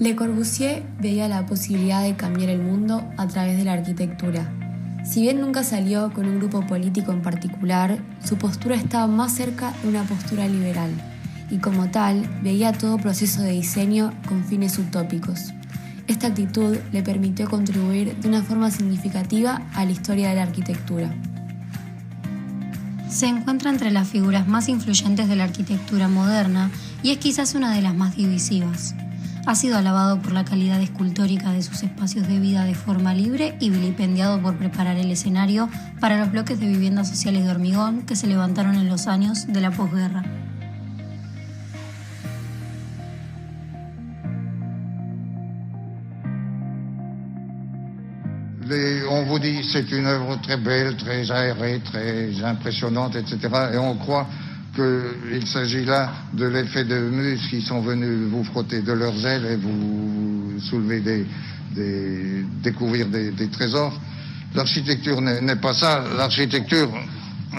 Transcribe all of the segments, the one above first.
Le Corbusier veía la posibilidad de cambiar el mundo a través de la arquitectura. Si bien nunca salió con un grupo político en particular, su postura estaba más cerca de una postura liberal y como tal veía todo proceso de diseño con fines utópicos. Esta actitud le permitió contribuir de una forma significativa a la historia de la arquitectura. Se encuentra entre las figuras más influyentes de la arquitectura moderna y es quizás una de las más divisivas. Ha sido alabado por la calidad escultórica de sus espacios de vida de forma libre y vilipendiado por preparar el escenario para los bloques de viviendas sociales de hormigón que se levantaron en los años de la posguerra. On vous dit c'est une œuvre très belle, très aérée, très impressionnante, etc. Et on croit qu'il s'agit là de l'effet de muses qui sont venus vous frotter de leurs ailes et vous soulever découvrir des trésors. L'architecture n'est pas ça. L'architecture,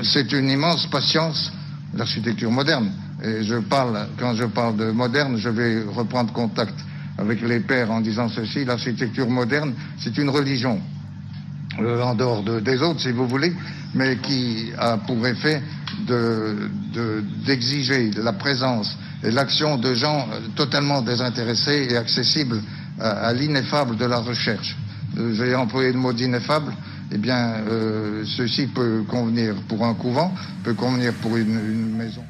c'est une immense patience, l'architecture moderne. Et quand je parle de moderne, je vais reprendre contact avec les pairs en disant ceci. L'architecture moderne, c'est une religion. En dehors des autres, si vous voulez, mais qui a pour effet d'exiger la présence et l'action de gens totalement désintéressés et accessibles à l'ineffable de la recherche. J'ai employé le mot d'ineffable, eh bien, ceci peut convenir pour un couvent, peut convenir pour une maison.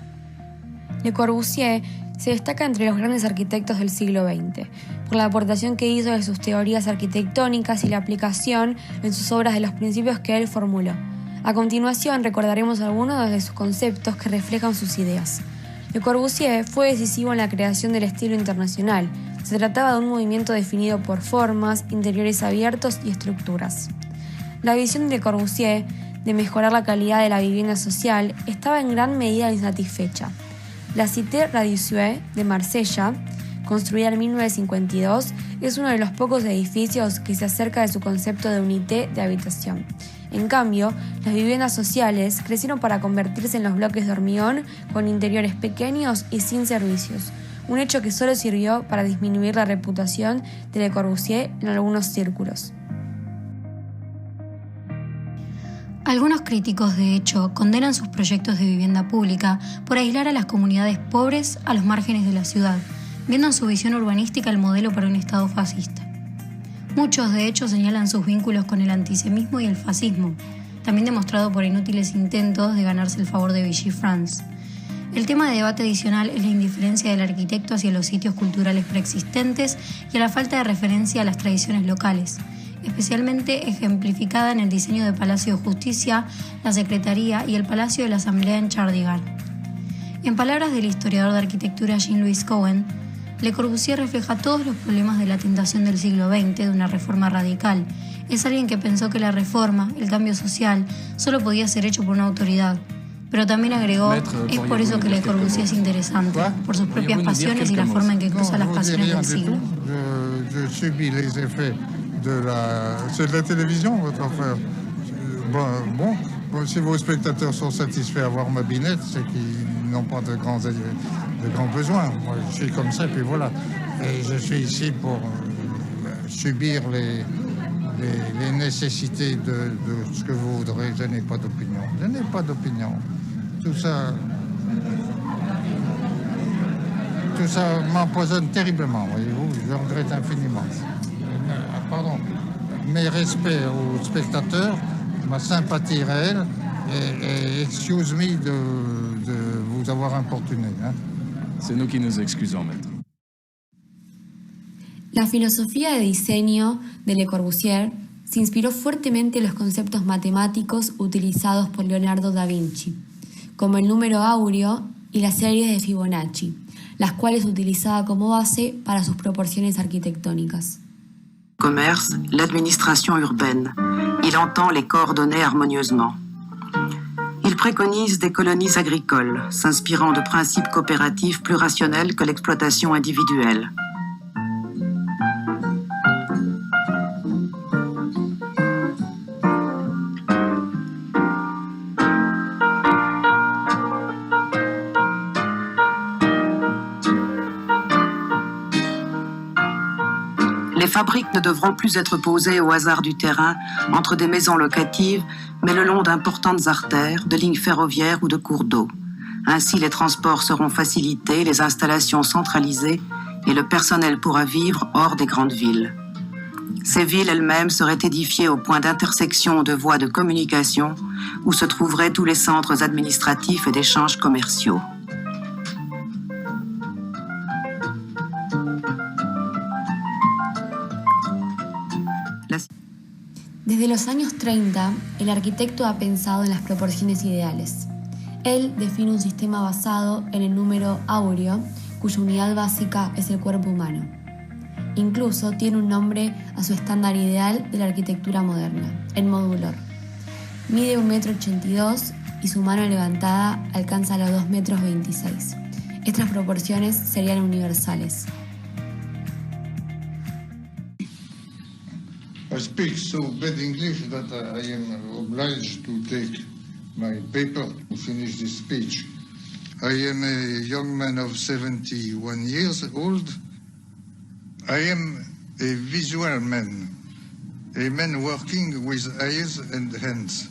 Le Corbusier se destaca entre los grandes arquitectos del siglo XX, por la aportación que hizo de sus teorías arquitectónicas y la aplicación en sus obras de los principios que él formuló. A continuación recordaremos algunos de sus conceptos que reflejan sus ideas. Le Corbusier fue decisivo en la creación del estilo internacional. Se trataba de un movimiento definido por formas, interiores abiertos y estructuras. La visión de Le Corbusier de mejorar la calidad de la vivienda social estaba en gran medida insatisfecha. La Cité Radisson de Marsella, construida en 1952, es uno de los pocos edificios que se acerca de su concepto de unité de habitación. En cambio, las viviendas sociales crecieron para convertirse en los bloques de hormigón con interiores pequeños y sin servicios, un hecho que solo sirvió para disminuir la reputación de Le Corbusier en algunos círculos. Algunos críticos, de hecho, condenan sus proyectos de vivienda pública por aislar a las comunidades pobres a los márgenes de la ciudad, viendo en su visión urbanística el modelo para un Estado fascista. Muchos, de hecho, señalan sus vínculos con el antisemitismo y el fascismo, también demostrado por inútiles intentos de ganarse el favor de Vichy France. El tema de debate adicional es la indiferencia del arquitecto hacia los sitios culturales preexistentes y a la falta de referencia a las tradiciones locales, especialmente ejemplificada en el diseño de Palacio de Justicia, la Secretaría y el Palacio de la Asamblea en Chandigarh. En palabras del historiador de arquitectura Jean-Louis Cohen, Le Corbusier refleja todos los problemas de la tentación del siglo XX de una reforma radical. Es alguien que pensó que la reforma, el cambio social, solo podía ser hecho por una autoridad. Pero también agregó, es por eso que Le Corbusier es interesante, por sus propias pasiones y la forma en que cruza las pasiones del siglo. Je subis les effets c'est de la télévision, votre affaire. Bon, si vos spectateurs sont satisfaits à voir ma binette, c'est qu'ils n'ont pas de grands besoins. Moi, je suis comme ça, puis voilà. Et je suis ici pour subir les nécessités de ce que vous voudrez. Je n'ai pas d'opinion. Je n'ai pas d'opinion. Tout ça m'empoisonne terriblement, voyez-vous. Je regrette infiniment. Pardon, mes respects aux spectateurs, ma sympathie réelle, et excuse me de vous avoir importuné. C'est nous qui nous excusons, maître. La filosofía de diseño de Le Corbusier se inspiró fuertemente en los conceptos matemáticos utilizados por Leonardo da Vinci, como el número áureo y las series de Fibonacci, las cuales utilizaba como base para sus proporciones arquitectónicas. Commerce, l'administration urbaine. Il entend les coordonner harmonieusement. Il préconise des colonies agricoles, s'inspirant de principes coopératifs plus rationnels que l'exploitation individuelle. Les fabriques ne devront plus être posées au hasard du terrain, entre des maisons locatives, mais le long d'importantes artères, de lignes ferroviaires ou de cours d'eau. Ainsi, les transports seront facilités, les installations centralisées et le personnel pourra vivre hors des grandes villes. Ces villes elles-mêmes seraient édifiées au point d'intersection de voies de communication où se trouveraient tous les centres administratifs et d'échanges commerciaux. Desde los años 30, el arquitecto ha pensado en las proporciones ideales. Él define un sistema basado en el número áureo, cuya unidad básica es el cuerpo humano. Incluso tiene un nombre a su estándar ideal de la arquitectura moderna, el modulor. Mide 1,82 m y su mano levantada alcanza los 2,26 m. Estas proporciones serían universales. I speak so bad English that I am obliged to take my paper to finish this speech. I am a young man of 71 years old. I am a visual man, a man working with eyes and hands,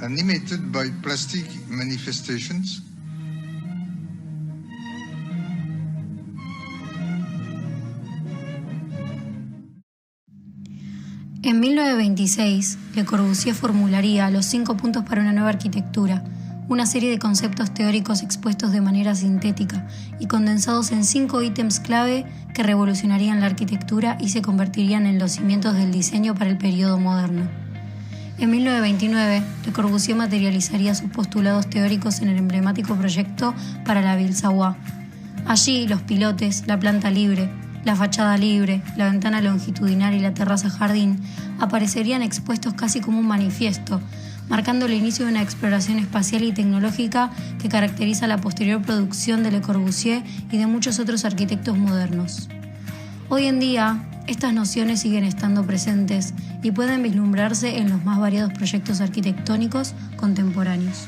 animated by plastic manifestations. En 1926, Le Corbusier formularía los 5 puntos para una nueva arquitectura, una serie de conceptos teóricos expuestos de manera sintética y condensados en 5 ítems clave que revolucionarían la arquitectura y se convertirían en los cimientos del diseño para el periodo moderno. En 1929, Le Corbusier materializaría sus postulados teóricos en el emblemático proyecto para la Ville Savoie. Allí, los pilotes, la planta libre, la fachada libre, la ventana longitudinal y la terraza jardín aparecerían expuestos casi como un manifiesto, marcando el inicio de una exploración espacial y tecnológica que caracteriza la posterior producción de Le Corbusier y de muchos otros arquitectos modernos. Hoy en día, estas nociones siguen estando presentes y pueden vislumbrarse en los más variados proyectos arquitectónicos contemporáneos.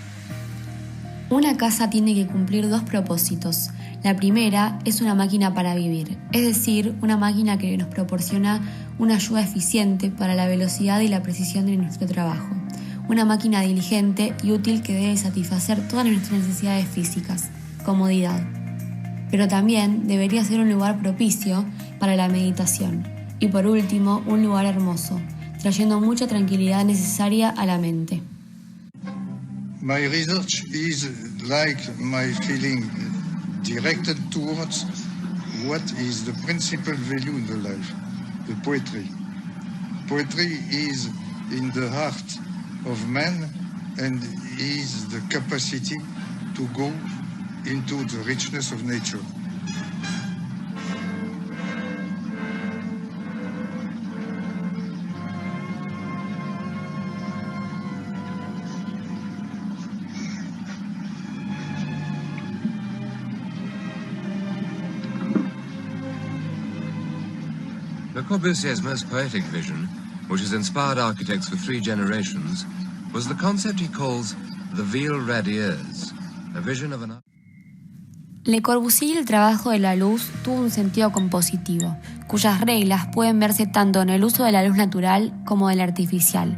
Una casa tiene que cumplir 2 propósitos. La primera es una máquina para vivir, es decir, una máquina que nos proporciona una ayuda eficiente para la velocidad y la precisión de nuestro trabajo. Una máquina diligente y útil que debe satisfacer todas nuestras necesidades físicas, comodidad. Pero también debería ser un lugar propicio para la meditación. Y por último, un lugar hermoso, trayendo mucha tranquilidad necesaria a la mente. My research is like my feeling directed towards what is the principal value in the life, the poetry. Poetry is in the heart of man and is the capacity to go into the richness of nature. Le Corbusier's most poetic vision, which has inspired architects for 3 generations, was the concept he calls the Ville radieuse, a vision of an... Le Corbusier y el trabajo de la luz tuvo un sentido compositivo, cuyas reglas pueden verse tanto en el uso de la luz natural como de la artificial.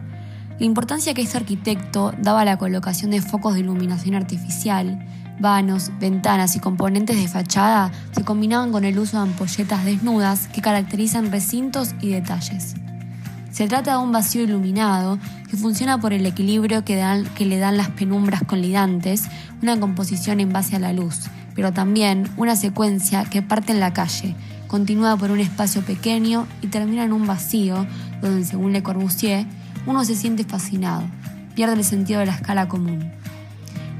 La importancia que este arquitecto daba a la colocación de focos de iluminación artificial, vanos, ventanas y componentes de fachada se combinaban con el uso de ampolletas desnudas que caracterizan recintos y detalles. Se trata de un vacío iluminado que funciona por el equilibrio que le dan las penumbras colidantes, una composición en base a la luz, pero también una secuencia que parte en la calle, continúa por un espacio pequeño y termina en un vacío donde, según Le Corbusier, uno se siente fascinado, pierde el sentido de la escala común.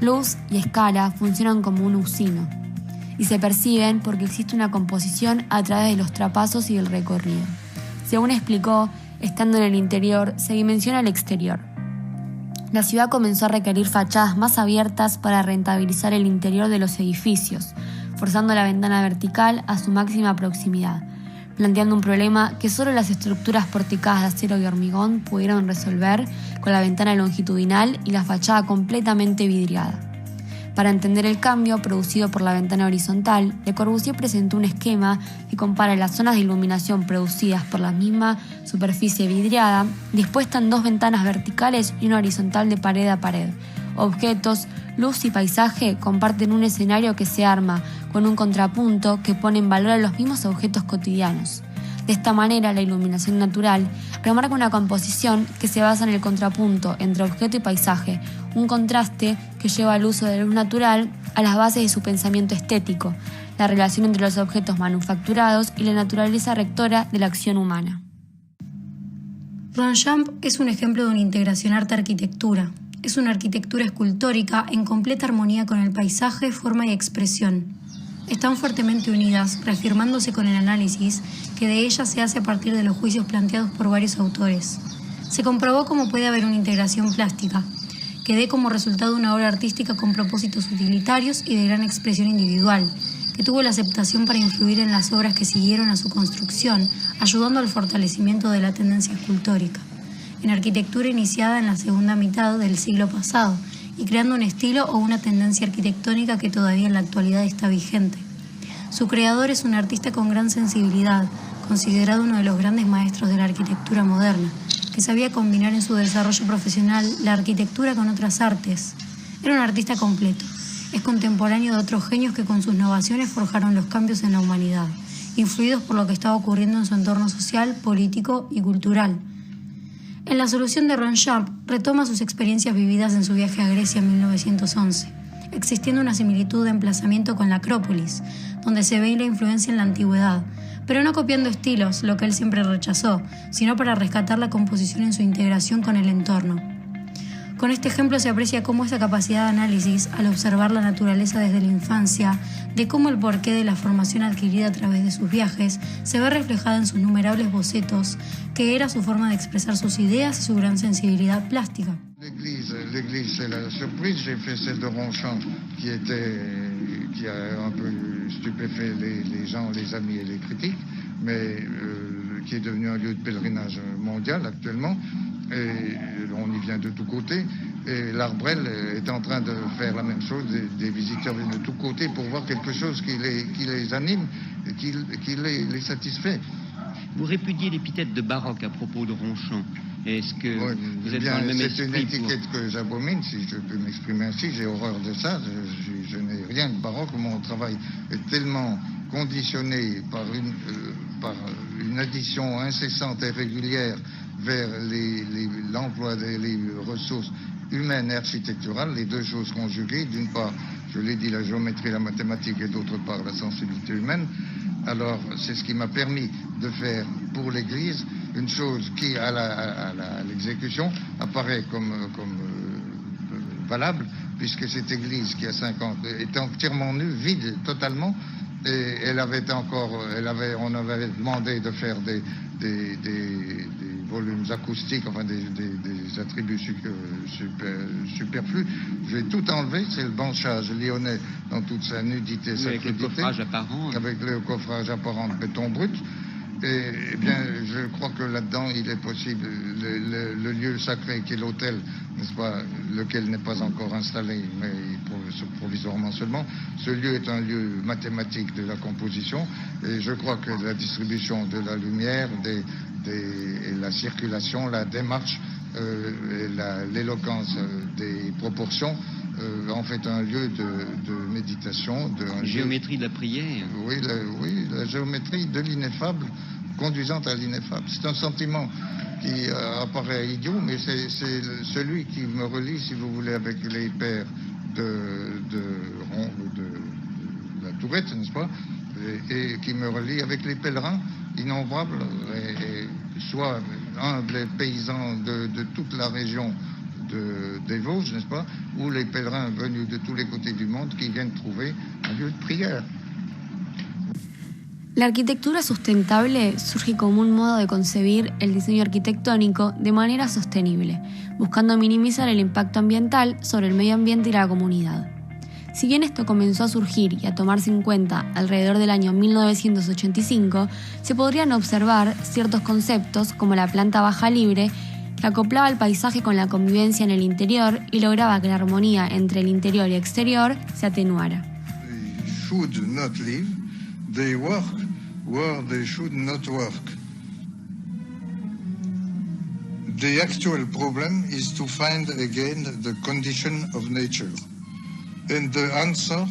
Luz y escala funcionan como un usino y se perciben porque existe una composición a través de los trapazos y del recorrido. Según explicó, estando en el interior, se dimensiona el exterior. La ciudad comenzó a requerir fachadas más abiertas para rentabilizar el interior de los edificios, forzando la ventana vertical a su máxima proximidad, planteando un problema que solo las estructuras porticadas de acero y hormigón pudieron resolver con la ventana longitudinal y la fachada completamente vidriada. Para entender el cambio producido por la ventana horizontal, Le Corbusier presentó un esquema que compara las zonas de iluminación producidas por la misma superficie vidriada, dispuesta en 2 ventanas verticales y una horizontal de pared a pared. Objetos, luz y paisaje comparten un escenario que se arma con un contrapunto que pone en valor a los mismos objetos cotidianos. De esta manera, la iluminación natural remarca una composición que se basa en el contrapunto entre objeto y paisaje, un contraste que lleva al uso de la luz natural a las bases de su pensamiento estético, la relación entre los objetos manufacturados y la naturaleza rectora de la acción humana. Ronchamp es un ejemplo de una integración arte-arquitectura. Es una arquitectura escultórica en completa armonía con el paisaje, forma y expresión. Están fuertemente unidas, reafirmándose con el análisis que de ellas se hace a partir de los juicios planteados por varios autores. Se comprobó cómo puede haber una integración plástica, que dé como resultado una obra artística con propósitos utilitarios y de gran expresión individual, que tuvo la aceptación para influir en las obras que siguieron a su construcción, ayudando al fortalecimiento de la tendencia escultórica, en arquitectura iniciada en la segunda mitad del siglo pasado, y creando un estilo o una tendencia arquitectónica que todavía en la actualidad está vigente. Su creador es un artista con gran sensibilidad, considerado uno de los grandes maestros de la arquitectura moderna, que sabía combinar en su desarrollo profesional la arquitectura con otras artes. Era un artista completo. Es contemporáneo de otros genios que con sus innovaciones forjaron los cambios en la humanidad, influidos por lo que estaba ocurriendo en su entorno social, político y cultural. En La solución de Ronchamp retoma sus experiencias vividas en su viaje a Grecia en 1911, existiendo una similitud de emplazamiento con la Acrópolis, donde se ve la influencia en la antigüedad, pero no copiando estilos, lo que él siempre rechazó, sino para rescatar la composición en su integración con el entorno. Con este ejemplo se aprecia cómo esa capacidad de análisis, al observar la naturaleza desde la infancia, de cómo el porqué de la formación adquirida a través de sus viajes se ve reflejada en sus innumerables bocetos, que era su forma de expresar sus ideas y su gran sensibilidad plástica. L'église, c'est la surprise. J'ai fait celle de Ronchamp, qui a un peu stupéfait les gens, les amis et les critiques, mais qui est devenu un lieu de pèlerinage mondial actuellement. Et on y vient de tous côtés. Et l'Arbrel est en train de faire la même chose. Des visiteurs viennent de tous côtés pour voir quelque chose qui les anime, et qui les satisfait. Vous répudiez l'épithète de baroque à propos de Ronchamp. Est-ce que vous êtes dans le même esprit? C'est une étiquette que j'abomine, si je peux m'exprimer ainsi. J'ai horreur de ça. Je n'ai rien de baroque. Mon travail est tellement conditionné par une addition incessante et régulière vers l'emploi des ressources humaines et architecturales, les deux choses conjuguées. D'une part, je l'ai dit, la géométrie, la mathématique, et d'autre part, la sensibilité humaine. Alors, c'est ce qui m'a permis de faire pour l'Église une chose qui, à l'exécution, apparaît comme valable, puisque cette Église qui a 50 était entièrement nue, vide totalement, et on avait demandé de faire des volumes acoustiques, enfin des attributs superflus. J'ai tout enlevé, c'est le branchage lyonnais dans toute sa nudité, sa avec le coffrage apparent. Avec le coffrage apparent de béton brut. Et bien, je crois que là-dedans, il est possible, le lieu sacré qui est l'autel, n'est-ce pas, lequel n'est pas encore installé, mais provisoirement seulement, ce lieu est un lieu mathématique de la composition, et je crois que la distribution de la lumière, et la circulation, la démarche, l'éloquence des proportions, en fait un lieu de méditation. Géométrie de la prière. Oui, la géométrie de l'ineffable, conduisant à l'ineffable. C'est un sentiment qui apparaît idiot, mais c'est celui qui me relie, si vous voulez, avec les pères de la Tourette, n'est-ce pas, et qui me relie avec les pèlerins innombrables, et soit humbles paysans de toute la région des Vosges, n'est-ce pas, ou les pèlerins venus de tous les côtés du monde qui viennent trouver un lieu de prière. La arquitectura sustentable surge como un modo de concebir el diseño arquitectónico de manera sostenible, buscando minimizar el impacto ambiental sobre el medio ambiente y la comunidad. Si bien esto comenzó a surgir y a tomarse en cuenta alrededor del año 1985, se podrían observar ciertos conceptos como la planta baja libre que acoplaba el paisaje con la convivencia en el interior y lograba que la armonía entre el interior y exterior se atenuara. They should not live, they work where they should not work. The actual problem is to find again the condition of nature. And the answer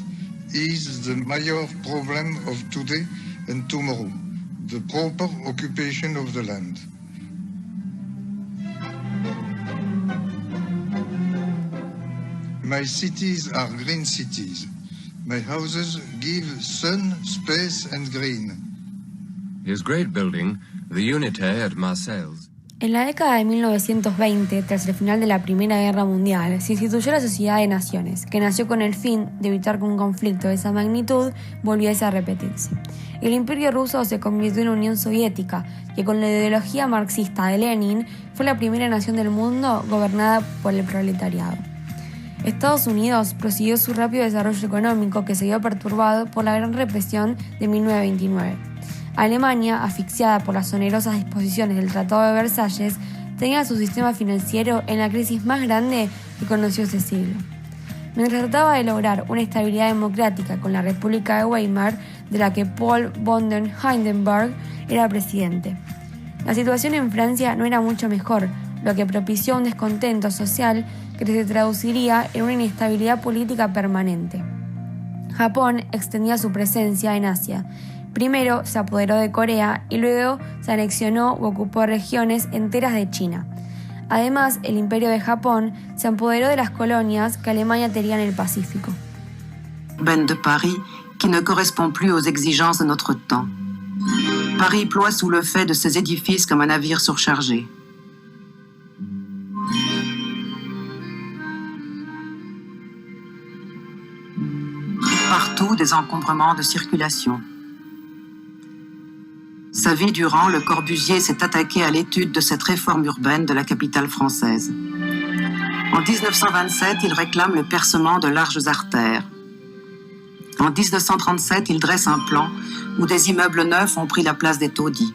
is the major problem of today and tomorrow, the proper occupation of the land. My cities are green cities. My houses give sun, space and green. His great building, the Unité at Marseille. En la década de 1920, tras el final de la Primera Guerra Mundial, se instituyó la Sociedad de Naciones, que nació con el fin de evitar que un conflicto de esa magnitud volviese a repetirse. El Imperio ruso se convirtió en la Unión Soviética, que con la ideología marxista de Lenin fue la primera nación del mundo gobernada por el proletariado. Estados Unidos prosiguió su rápido desarrollo económico, que se vio perturbado por la gran represión de 1929. Alemania, asfixiada por las onerosas disposiciones del Tratado de Versalles, tenía su sistema financiero en la crisis más grande que conoció ese siglo. Mientras trataba de lograr una estabilidad democrática con la República de Weimar, de la que Paul von der Hindenburg era presidente. La situación en Francia no era mucho mejor, lo que propició un descontento social que se traduciría en una inestabilidad política permanente. Japón extendía su presencia en Asia. Primero se apoderó de Corea y luego se anexionó u ocupó regiones enteras de China. Además, el Imperio de Japón se apoderó de las colonias que Alemania tenía en el Pacífico. Urbaine de Paris, qui ne correspond plus aux exigences de notre temps. Paris ploie sous le fait de ses édifices comme un navire surchargé. Partout, des encombrements de circulation. Sa vie durant, Le Corbusier s'est attaqué à l'étude de cette réforme urbaine de la capitale française. En 1927, il réclame le percement de larges artères. En 1937, il dresse un plan où des immeubles neufs ont pris la place des taudis.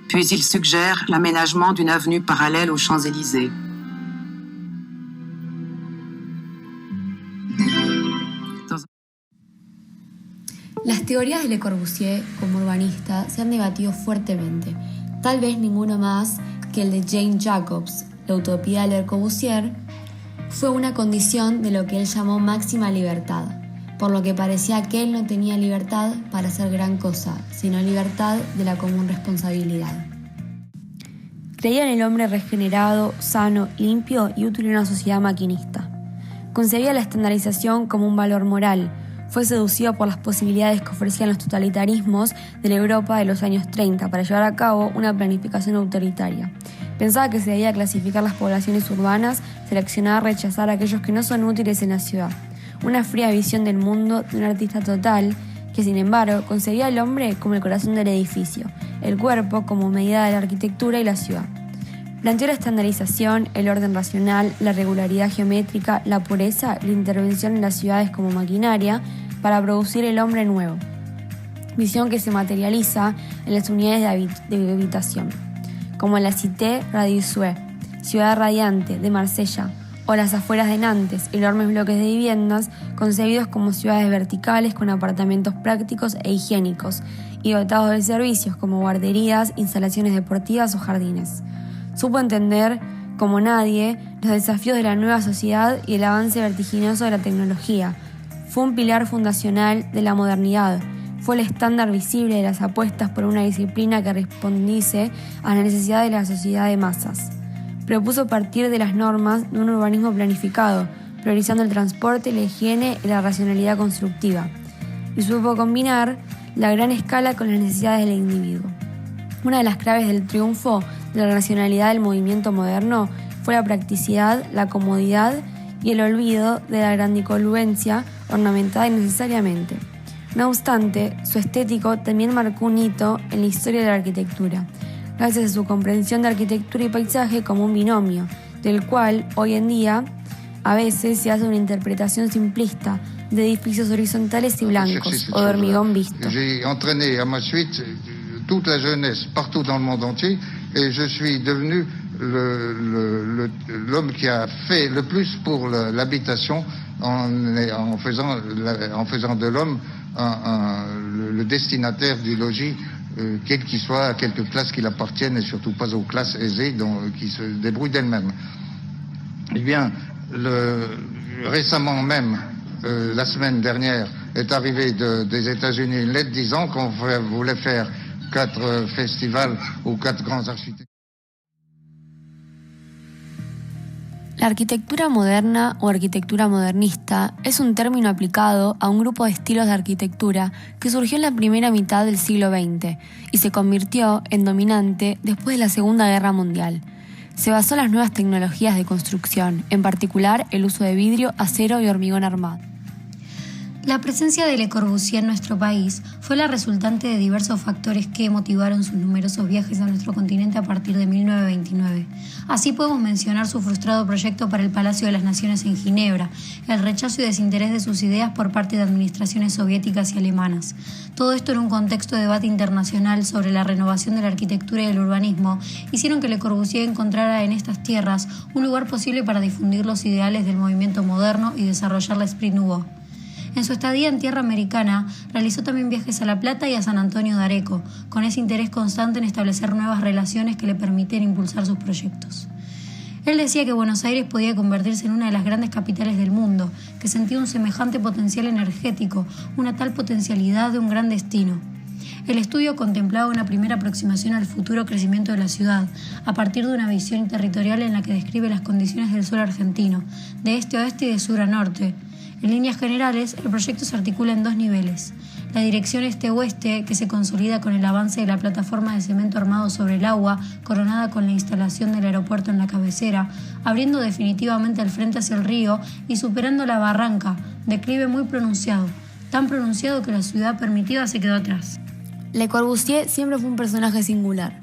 Puis il suggère l'aménagement d'une avenue parallèle aux Champs-Élysées. Las teorías de Le Corbusier como urbanista se han debatido fuertemente, tal vez ninguno más que el de Jane Jacobs. La utopía de Le Corbusier fue una condición de lo que él llamó máxima libertad, por lo que parecía que él no tenía libertad para hacer gran cosa, sino libertad de la común responsabilidad. Creía en el hombre regenerado, sano, limpio y útil en una sociedad maquinista. Concebía la estandarización como un valor moral. Fue seducido por las posibilidades que ofrecían los totalitarismos de la Europa de los años 30 para llevar a cabo una planificación autoritaria. Pensaba que se debía clasificar las poblaciones urbanas, seleccionar, rechazar a aquellos que no son útiles en la ciudad. Una fría visión del mundo de un artista total que, sin embargo, concebía al hombre como el corazón del edificio, el cuerpo como medida de la arquitectura y la ciudad. Planteó la estandarización, el orden racional, la regularidad geométrica, la pureza y la intervención en las ciudades como maquinaria para producir el hombre nuevo. Visión que se materializa en las unidades de habitación, como la Cité Radieuse, ciudad radiante de Marsella, o las afueras de Nantes, enormes bloques de viviendas concebidos como ciudades verticales con apartamentos prácticos e higiénicos y dotados de servicios como guarderías, instalaciones deportivas o jardines. Supo entender, como nadie, los desafíos de la nueva sociedad y el avance vertiginoso de la tecnología. Fue un pilar fundacional de la modernidad. Fue el estándar visible de las apuestas por una disciplina que respondiese a la necesidad de la sociedad de masas. Propuso partir de las normas de un urbanismo planificado, priorizando el transporte, la higiene y la racionalidad constructiva. Y supo combinar la gran escala con las necesidades del individuo. Una de las claves del triunfo de la racionalidad del movimiento moderno fue la practicidad, la comodidad y el olvido de la grandilocuencia ornamentada innecesariamente. No obstante, su estético también marcó un hito en la historia de la arquitectura, gracias a su comprensión de arquitectura y paisaje como un binomio, del cual hoy en día a veces se hace una interpretación simplista de edificios horizontales y blancos o de hormigón visto. J'ai entraîné à ma suite toute la jeunesse partout dans le monde entier et je suis devenu l'homme qui a fait le plus pour l'habitation en faisant de l'homme le destinataire du logis, quel qu'il soit, à quelque classe qu'il appartienne, et surtout pas aux classes aisées qui se débrouillent d'elles-mêmes. Eh bien, récemment même, la semaine dernière, est arrivée des États-Unis une lettre disant qu'on voulait faire 4 festivals aux 4 grands architectes. La arquitectura moderna o arquitectura modernista es un término aplicado a un grupo de estilos de arquitectura que surgió en la primera mitad del siglo XX y se convirtió en dominante después de la Segunda Guerra Mundial. Se basó en las nuevas tecnologías de construcción, en particular el uso de vidrio, acero y hormigón armado. La presencia de Le Corbusier en nuestro país fue la resultante de diversos factores que motivaron sus numerosos viajes a nuestro continente a partir de 1929. Así podemos mencionar su frustrado proyecto para el Palacio de las Naciones en Ginebra, el rechazo y desinterés de sus ideas por parte de administraciones soviéticas y alemanas. Todo esto en un contexto de debate internacional sobre la renovación de la arquitectura y el urbanismo hicieron que Le Corbusier encontrara en estas tierras un lugar posible para difundir los ideales del movimiento moderno y desarrollar la Esprit Nouveau. En su estadía en tierra americana, realizó también viajes a La Plata y a San Antonio de Areco, con ese interés constante en establecer nuevas relaciones que le permiten impulsar sus proyectos. Él decía que Buenos Aires podía convertirse en una de las grandes capitales del mundo, que sentía un semejante potencial energético, una tal potencialidad de un gran destino. El estudio contemplaba una primera aproximación al futuro crecimiento de la ciudad, a partir de una visión territorial en la que describe las condiciones del suelo argentino, de este a oeste y de sur a norte. En líneas generales, el proyecto se articula en 2 niveles. La dirección este-oeste, que se consolida con el avance de la plataforma de cemento armado sobre el agua, coronada con la instalación del aeropuerto en la cabecera, abriendo definitivamente el frente hacia el río y superando la barranca, declive muy pronunciado, tan pronunciado que la ciudad permitida se quedó atrás. Le Corbusier siempre fue un personaje singular.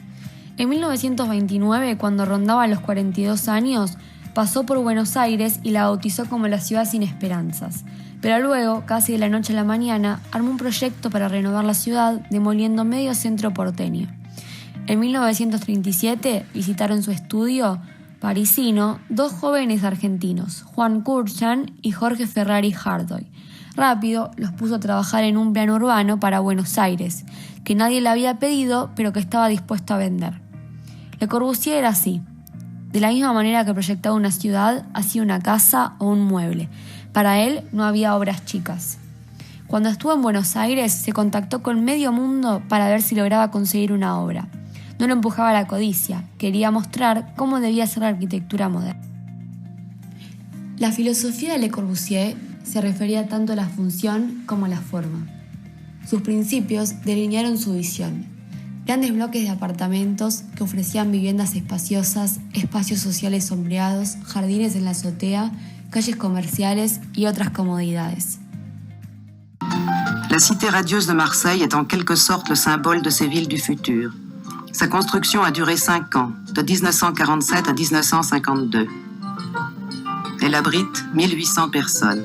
En 1929, cuando rondaba los 42 años, pasó por Buenos Aires y la bautizó como la ciudad sin esperanzas. Pero luego, casi de la noche a la mañana, armó un proyecto para renovar la ciudad, demoliendo medio centro porteño. En 1937 visitaron su estudio parisino 2 jóvenes argentinos, Juan Kurchan y Jorge Ferrari Hardoy. Rápido los puso a trabajar en un plan urbano para Buenos Aires, que nadie le había pedido, pero que estaba dispuesto a vender. Le Corbusier era así. De la misma manera que proyectaba una ciudad, hacía una casa o un mueble. Para él no había obras chicas. Cuando estuvo en Buenos Aires, se contactó con medio mundo para ver si lograba conseguir una obra. No lo empujaba la codicia, quería mostrar cómo debía ser la arquitectura moderna. La filosofía de Le Corbusier se refería tanto a la función como a la forma. Sus principios delinearon su visión. Grandes bloques de apartamentos que ofrecían viviendas espaciosas, espacios sociales sombreados, jardines en la azotea, calles comerciales y otras comodidades. La cité radieuse de Marseille est en quelque sorte le symbole de ces villes du futur. Sa construction a duré 5 ans, de 1947 à 1952. Elle abrite 1800 personnes.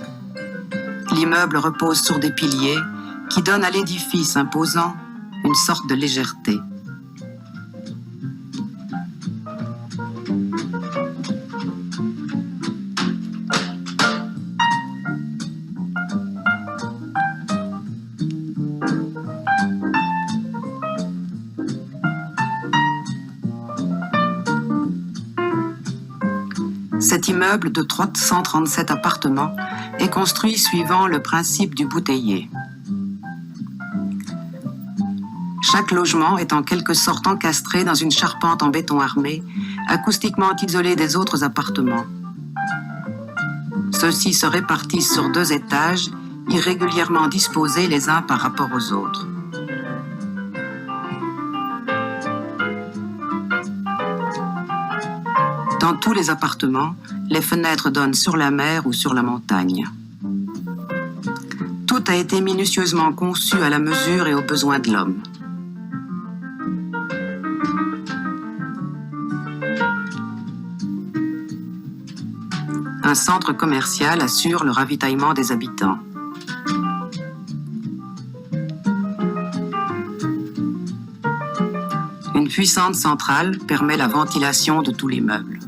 L'immeuble repose sur des piliers qui donnent à l'édifice imposant une sorte de légèreté. Cet immeuble de 337 appartements est construit suivant le principe du bouteiller. Chaque logement est en quelque sorte encastré dans une charpente en béton armé, acoustiquement isolée des autres appartements. Ceux-ci se répartissent sur 2 étages, irrégulièrement disposés les uns par rapport aux autres. Dans tous les appartements, les fenêtres donnent sur la mer ou sur la montagne. Tout a été minutieusement conçu à la mesure et aux besoins de l'homme. Un centre commercial assure le ravitaillement des habitants. Une puissante centrale permet la ventilation de tout l'immeuble.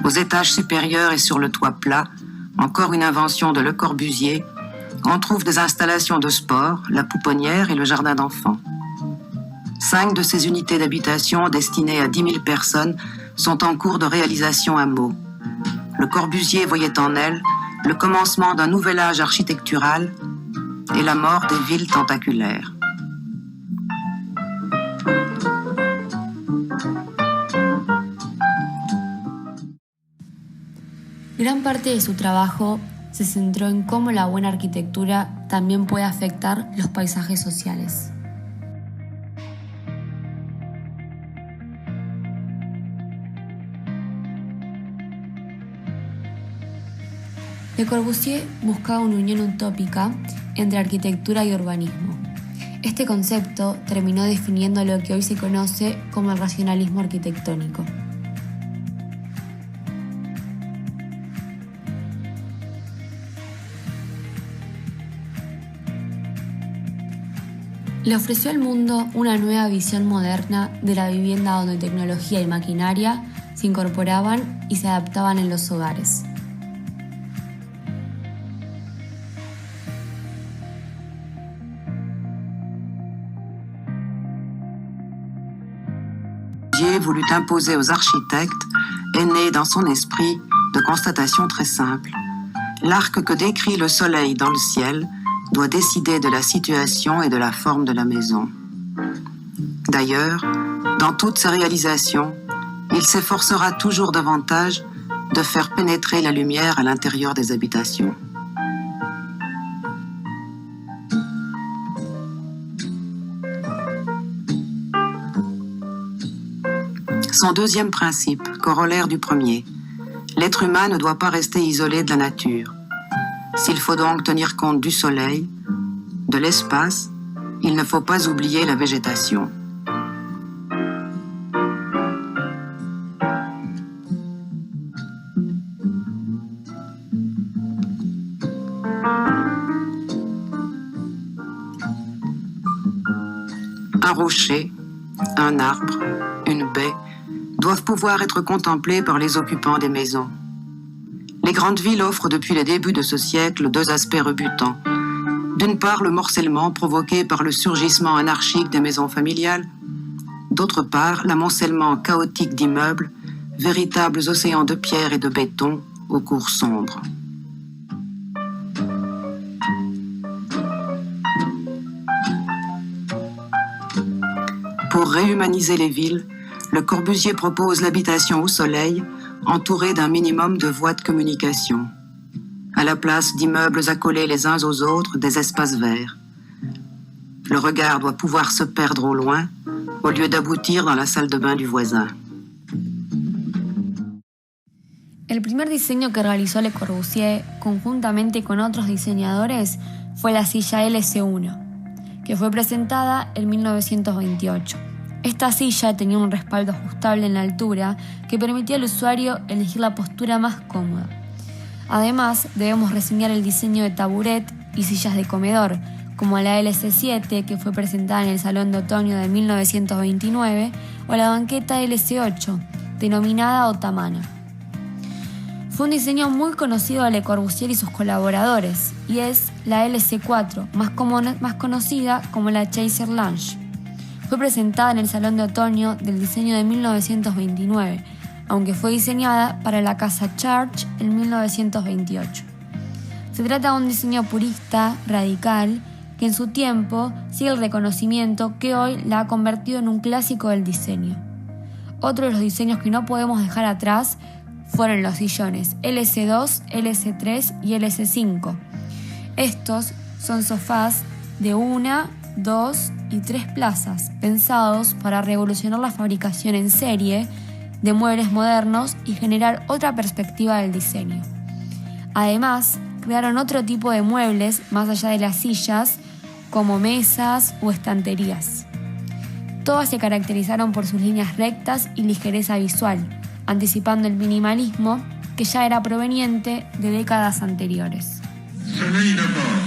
Aux étages supérieurs et sur le toit plat, encore une invention de Le Corbusier, on trouve des installations de sport, la pouponnière et le jardin d'enfants. 5 de ces unités d'habitation destinées à 10 000 personnes sont en cours de réalisation à Meaux. Le Corbusier voyait en elles le commencement d'un nouvel âge architectural et la mort des villes tentaculaires. Gran parte de su trabajo se centró en cómo la buena arquitectura también puede afectar los paisajes sociales. Le Corbusier buscaba una unión utópica entre arquitectura y urbanismo. Este concepto terminó definiendo lo que hoy se conoce como el racionalismo arquitectónico. Le ofreció al mundo una nueva visión moderna de la vivienda donde tecnología y maquinaria se incorporaban y se adaptaban en los hogares. Voulut imposer aux architectes est né dans son esprit de constatations très simples. L'arc que décrit le soleil dans le ciel doit décider de la situation et de la forme de la maison. D'ailleurs, dans toutes ses réalisations, il s'efforcera toujours davantage de faire pénétrer la lumière à l'intérieur des habitations. Son deuxième principe, corollaire du premier, l'être humain ne doit pas rester isolé de la nature. S'il faut donc tenir compte du soleil, de l'espace, il ne faut pas oublier la végétation. Un rocher, un arbre, une baie doivent pouvoir être contemplés par les occupants des maisons. Les grandes villes offrent depuis le début de ce siècle 2 aspects rebutants. D'une part, le morcellement provoqué par le surgissement anarchique des maisons familiales. D'autre part, l'amoncellement chaotique d'immeubles, véritables océans de pierre et de béton aux cours sombres. Pour réhumaniser les villes, Le Corbusier propose l'habitation au soleil, entourée d'un minimum de voies de communication. À la place d'immeubles accolés les uns aux autres, des espaces verts. Le regard doit pouvoir se perdre au loin, au lieu d'aboutir dans la salle de bain du voisin. El primer diseño que realizó Le Corbusier, conjuntamente con otros diseñadores, fue la silla LS1, que fue presentada en 1928. Esta silla tenía un respaldo ajustable en la altura que permitía al usuario elegir la postura más cómoda. Además, debemos reseñar el diseño de taburet y sillas de comedor, como la LS7, que fue presentada en el Salón de Otoño de 1929, o la banqueta LS8, denominada Otamana. Fue un diseño muy conocido de Le Corbusier y sus colaboradores, y es la LS4, más conocida como la Chaser Lounge. Fue presentada en el Salón de Otoño del diseño de 1929, aunque fue diseñada para la casa Church en 1928. Se trata de un diseño purista, radical, que en su tiempo sigue el reconocimiento que hoy la ha convertido en un clásico del diseño. Otro de los diseños que no podemos dejar atrás fueron los sillones LS2, LS3 y LS5. Estos son sofás de 1, 2 y 3 plazas, pensados para revolucionar la fabricación en serie de muebles modernos y generar otra perspectiva del diseño. Además, crearon otro tipo de muebles más allá de las sillas, como mesas o estanterías. Todas se caracterizaron por sus líneas rectas y ligereza visual, anticipando el minimalismo que ya era proveniente de décadas anteriores. Soleil d'abord.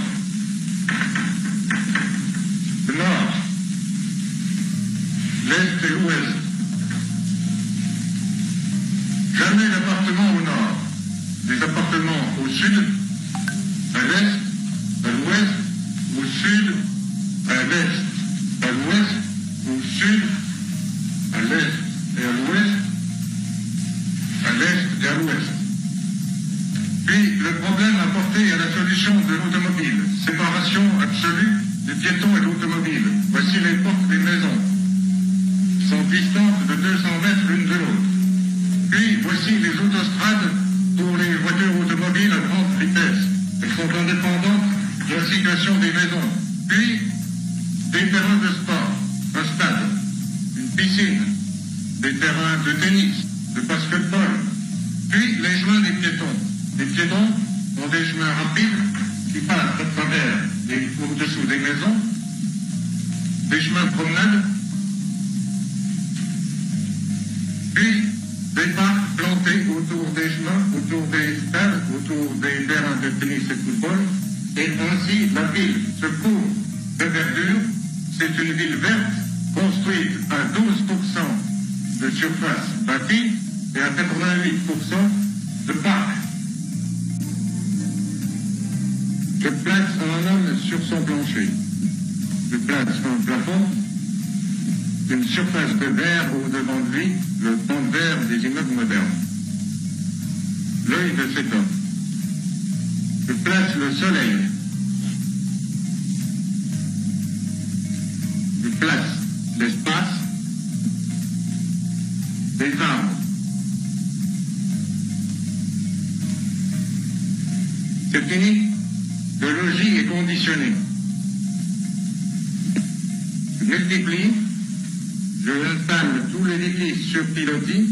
Le nord, l'est et l'ouest. Jamais d'appartements au nord. Des appartements au sud, à l'est, à l'ouest, au sud, à l'est, à l'ouest, au sud, à l'est et à l'ouest, à l'est et à l'ouest. Puis le problème apporté à la solution de l'automobile, séparation absolue du piéton et de l'automobile. Voici les portes des maisons, sont distantes de 200 mètres l'une de l'autre. Puis voici les autostrades pour les voitures automobiles à grande vitesse. Elles sont indépendantes de la situation des maisons. Puis des terrains de sport, un stade, une piscine, des terrains de tennis, de basketball. Puis les chemins des piétons. Les piétons ont des chemins rapides qui passent à travers et au-dessous des maisons, des chemins de promenade, puis des parcs plantés autour des chemins, autour des stades, autour des terrains de tennis et de football, et ainsi la ville se couvre de verdure. C'est une ville verte construite à 12% de surface bâtie et à 88% de parcs. Je place un homme sur son plancher. Je place un plafond, une surface de verre au-devant de lui, le pont de verre des immeubles modernes. L'œil de cet homme. Je place le soleil. Je place l'espace, des arbres. C'est fini. Le logis est conditionné. Je multiplie, je installe tout l'édifice sur pilotis.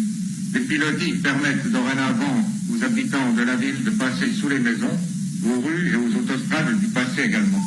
Les pilotis permettent dorénavant aux habitants de la ville de passer sous les maisons, aux rues et aux autostrades d'y passer également.